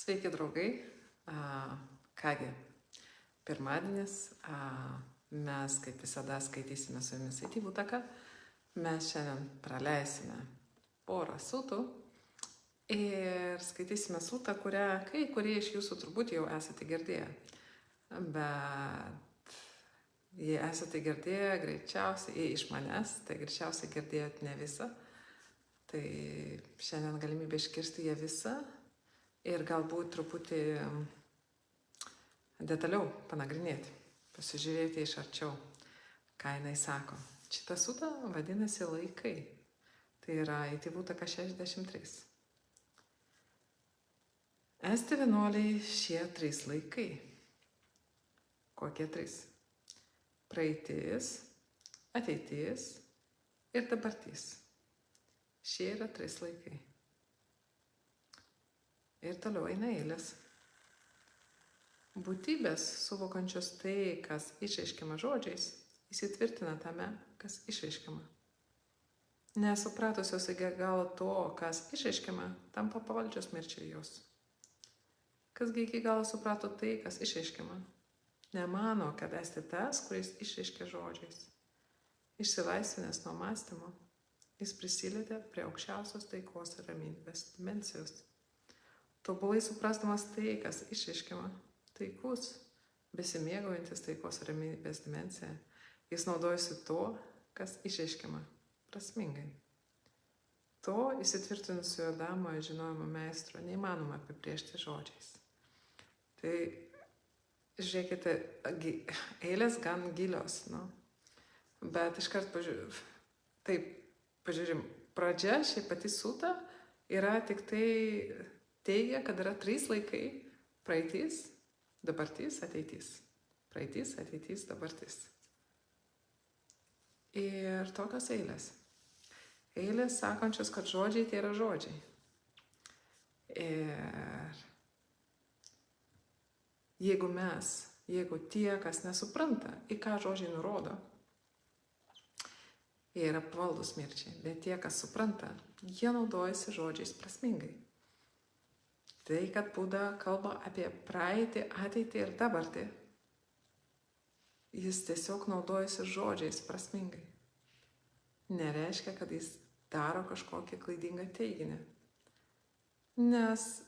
Sveiki, draugai. Kągi, pirmadienis. Mes, kaip visada, skaitysime su jumis Eitybų taką. Mes šiandien praleisime porą sūtų ir skaitysime sūtą, kurią kai kurie iš jūsų turbūt jau esate girdėję. Bet jei esate girdėję, greičiausiai, jei iš manęs, tai greičiausiai girdėjot ne visą. Tai šiandien galimybė iškirsti ją visą ir galbūt truputį detaliau panagrinėti, pasižiūrėti iš arčiau, ką jinai sako. Šitą sūtą vadinasi laikai. Tai yra Eitybų taka 63. Esti vienuoliai šie 3 laikai. Kokie 3? Praeitis, ateitis ir dabartis. Šie yra 3 laikai. Ir toliau eina eilės. Būtybės, suvokančios tai, kas išreiškiama žodžiais, įsitvirtina tame, kas išreiškiama. Nesupratusios iki galo to, kas išreiškiama, tampa pavaldžios mirčiai jos. Kasgi iki galo suprato tai, kas išreiškiama, nemano, kad esi tas, kuris išreiškia žodžiais. Išsilaisvinęs nuo mąstymo, jis prisilietė prie aukščiausios taikos ir ramybės dimensijos. Tobulai suprasdamas tai, kas išreiškiama, taikus, besimėgaujantis taikos ir ramybės dimensiją, jis naudojasi to, kas išreiškiama, prasmingai. To įsitvirtinusio Adamo žinojimo meistro neįmanoma apibrėžti žodžiais. Tai, žiūrėkite, eilės gan gilios, bet iškart pažiūrim, pradžia, šiaip pati sūta, yra tik tai teigia, kad yra 3 laikai – praeitis, dabartis, ateitis. Praeitis, ateitis, dabartis. Ir tokios eilės. Eilės sakančios, kad žodžiai tai yra žodžiai. Ir jeigu tie, kas nesupranta, į ką žodžiai nurodo, jie yra pavaldus mirčiai, bet tie, kas supranta, jie naudojasi žodžiais prasmingai. Tai, kad Buda kalba apie praeitį, ateitį ir dabartį, jis tiesiog naudojasi žodžiais prasmingai. Nereiškia, kad jis daro kažkokį klaidingą teiginį. Nes,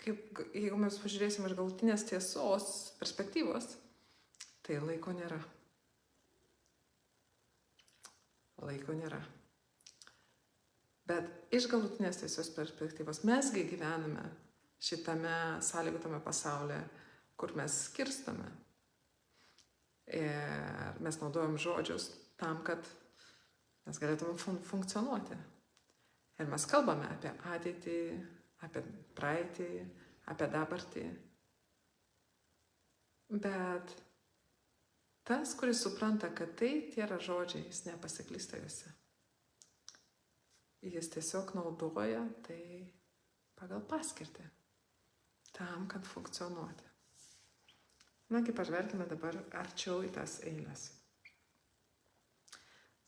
jeigu mes pažiūrėsime iš galutinės tiesos perspektyvos, tai laiko nėra. Laiko nėra. Bet iš galutinės tiesos perspektyvos mesgi gyvename šitame sąlygotame pasaulyje, kur mes skirstame. Ir mes naudojam žodžius tam, kad mes galėtume funkcionuoti. Ir mes kalbame apie ateitį, apie praeitį, apie dabartį. Bet tas, kuris supranta, kad tai yra žodžiai, jis nepasiklysta juose. Jis tiesiog naudoja tai pagal paskirtį, tam, kad funkcionuoti. Nagi, pažvelkime dabar arčiau į tas eilės.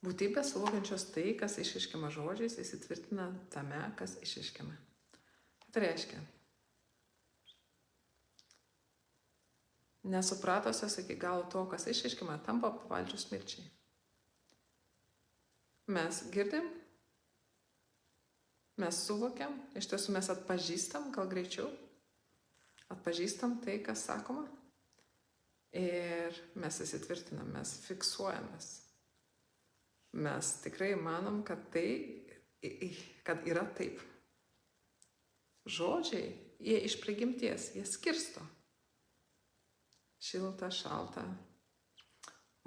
Būtybės suvokiančios tai, kas išreiškiama žodžiais, įsitvirtina tame, kas išreiškiama. Tai reiškia, nesupratusios iki galo to, kas išreiškiama, tampa pavaldžios mirčiai. Mes girdim, mes suvokiam, iš tiesų mes atpažįstam, gal greičiau, atpažįstam tai, kas sakoma, ir mes įsitvirtinam, mes fiksuojamės. Mes tikrai manom, kad yra taip. Žodžiai, jie iš prigimties, jie skirsto. Šilta, šalta,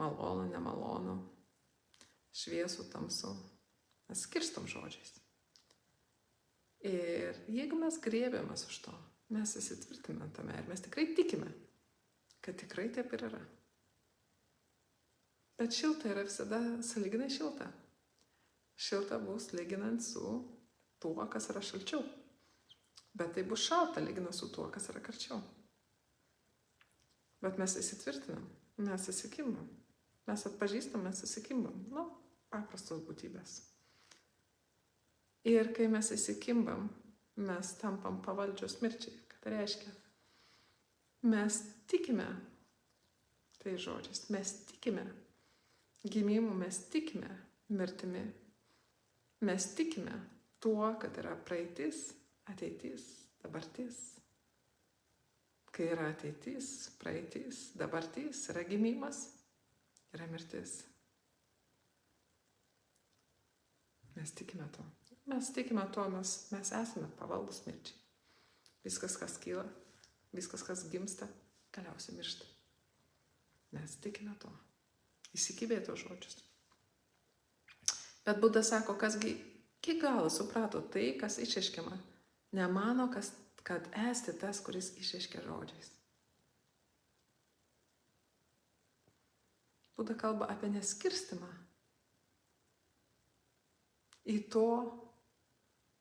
malonu, nemalonu, šviesu, tamsu. Mes skirstom žodžiais. Ir jeigu mes griebiamės už to, mes įsitvirtiname tame ir mes tikrai tikime, kad tikrai taip ir yra. Bet šilta yra visada sąlyginai šilta. Šilta bus lyginant su tuo, kas yra šalčiau. Bet tai bus šalta lyginant su tuo, kas yra karčiau. Bet mes įsitvirtinam, mes įsikimbam, mes atpažįstam, mes įsikimbam. Paprastos būtybės. Ir kai mes įsikimbam, mes tampam pavaldžios mirčiai. Ką tai reiškia? Mes tikime tai žodžiais, mes tikime gimimu, mes tikime mirtimi, mes tikime tuo, kad yra praeitis, ateitis, dabartis. Kai yra ateitis, praeitis, dabartis, yra gimimas, yra mirtis. Mes tikime to. Mes tikime to, mes esame pavaldus mirčiai. Viskas, kas kyla, viskas, kas gimsta, galiausiai miršta. Mes tikime to. Įsikibė to žodžius. Bet Buda sako, kasgi iki galo suprato tai, kas išreiškiama, nemano, kad esti tas, kuris išreiškia žodžiais. Buda kalba apie neskirstimą į to,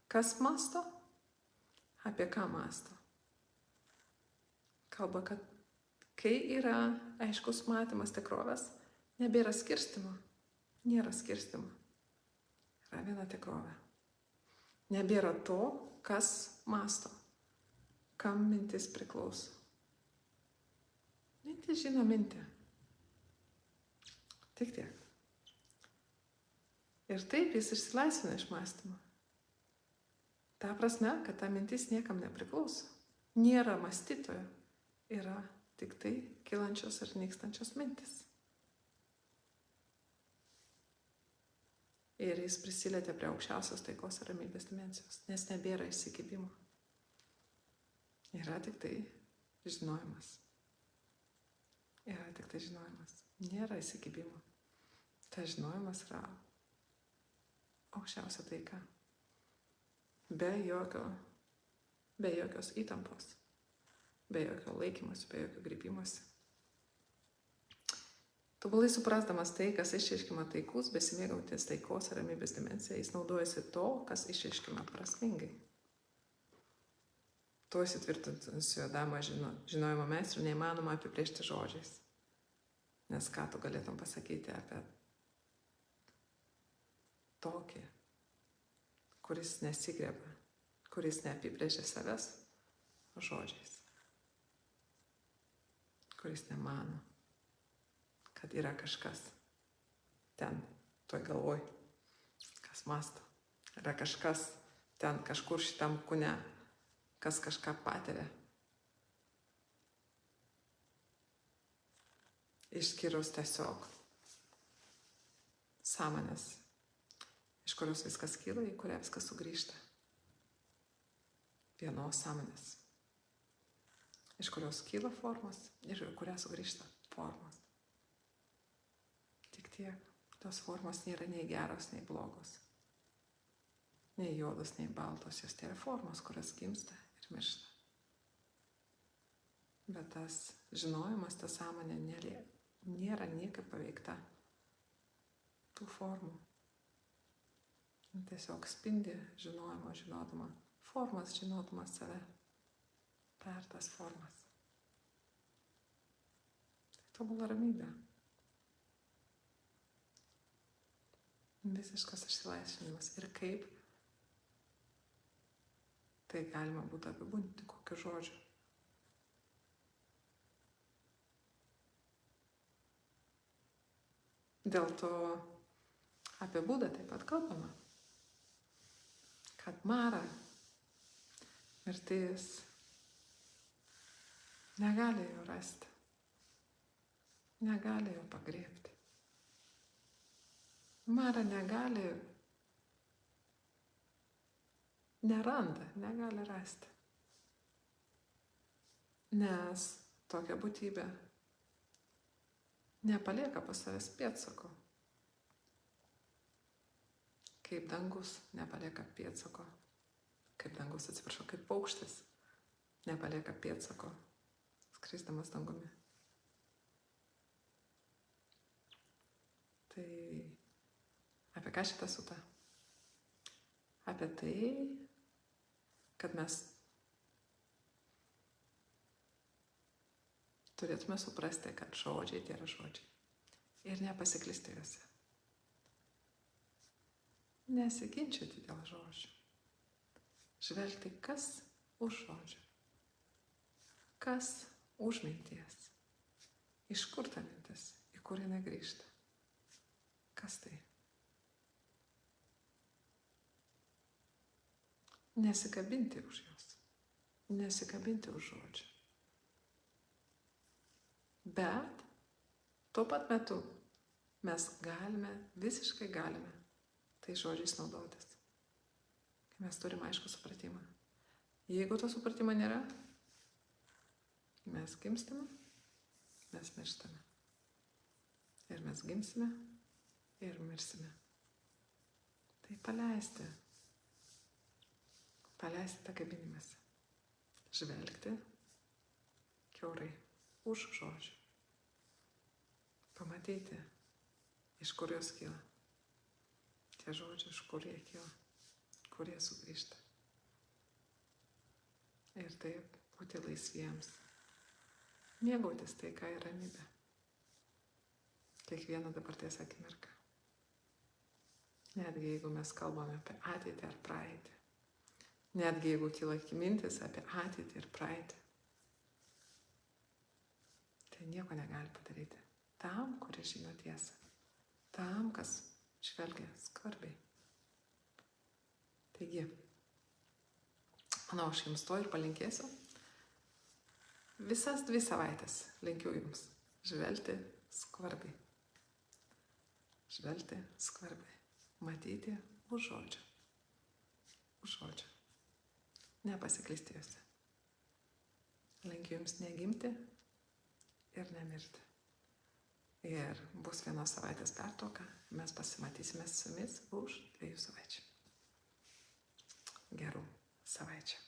kas mąsto, apie ką mąsto. Kalba, kad kai yra aiškus matymas tikrovės, nebėra skirstimo, nėra skirstimo. Yra viena tikrovė. Nebėra to, kas mąsto, kam mintis priklauso. Mintis žino mintį. Tik tiek. Ir taip jis išsilaisvina iš mąstymo. Ta prasme, kad ta mintis niekam nepriklauso. Nėra mąstytojo. Yra tik tai kylančios ir nykstančios mintis. Ir jis prisilietė prie aukščiausios taikos ir ramybės dimensijos, nes nebėra įsikibimo. Yra tik tai žinojimas. Yra tik tai žinojimas. Nėra įsikibimo. Tai žinojimas yra aukščiausia taika. Be jokios įtampos. Be jokio laikymosi, be jokio grįpimosi. Tobulai suprasdamas tai, kas išreiškima taikus, besimėgautis taikos ir ramybės dimensiją, jis naudojasi to, kas išreiškima prasmingai. To įsitvirtinusio Adamo žinojimo meistrų neįmanoma apibrėžti žodžiais. Nes ką tu galėtum pasakyti apie tokį, kuris nesigreba, kuris neapibrėžia savęs žodžiais, kuris nemano, kad yra kažkas ten, toj galvoj, kas mąsto. Yra kažkas ten, kažkur šitam kūne, kas kažką patiria. Išskyrus tiesiog sąmonės, iš kurios viskas kyla, į kurią viskas sugrįžta. Vienos sąmonės, iš kurios kyla formos ir į kurią sugrįžta formos. Tik tiek. Tos formos nėra nei geros, nei blogos. Nei juodos, nei baltos. Jos tai yra formos, kurios gimsta ir miršta. Bet tas žinojimas, ta sąmonė nėra niekaip paveikta tų formų. Tiesiog spindi žinojimo, žinodama formas, žinodama save per tas formas. Tai tobula ramybė. Visiškas išsilaisvinimas. Ir kaip tai galima būtų apibūdinti, kokiu žodžiu. Dėl to apie Budą taip pat kalbama, kad Mara, mirtis, negali jo rasti, negali jo pagriebti. Mara neranda, negali rasti. Nes tokia būtybė nepalieka pas savęs pėdsako. Kaip dangus nepalieka pėdsako. Kaip paukštis nepalieka pėdsako, skrisdamas dangumi. Tai apie ką šitą sutą? Apie tai, kad mes turėtume suprasti, kad žodžiai tai yra žodžiai. Ir nepasiklysti juose. Nesiginčyti dėl žodžių. žvelgti, kas už žodžio, kas už minties, iš kur ta mintis, į kur jinai grįžta, kas tai. Nesikabinti už jos, nesikabinti už žodžio. Bet tuo pat metu mes visiškai galime tai žodžiais naudotis. Mes turime aišku supratimą. Jeigu to supratimo nėra, mes gimstame, mes mirštame. Ir mes gimsime ir mirsime. Tai paleisti tą kabinimąsi. Žvelgti kiaurai už žodžių. Pamatyti, iš kur jos kyla. Tie žodžiai, iš kur jie kyla, kur jie sugrįžta. Ir taip būti laisviems. Mėgautis taika ir ramybė. Kiekvieną dabarties akimirką. Netgi jeigu mes kalbame apie ateitį ar praeitį. Netgi jeigu kyla mintis apie ateitį ir praeitį. Tai nieko negali padaryti. Tam, kuris žino tiesą. Tam, kas žvelgia skvarbiai. Taigi, manau, aš jums to ir palinkėsiu. Visas 2 savaitės linkiu jums žvelgti skvarbiai. Žvelgti skvarbiai. Matyti už žodžio. Už žodžio. Nepasiklysti juose. Linkiu jums negimti ir nemirti. Ir bus 1 savaitės pertrauka. Mes pasimatysime su jumis už 2 savaičių. Gerų savaičių.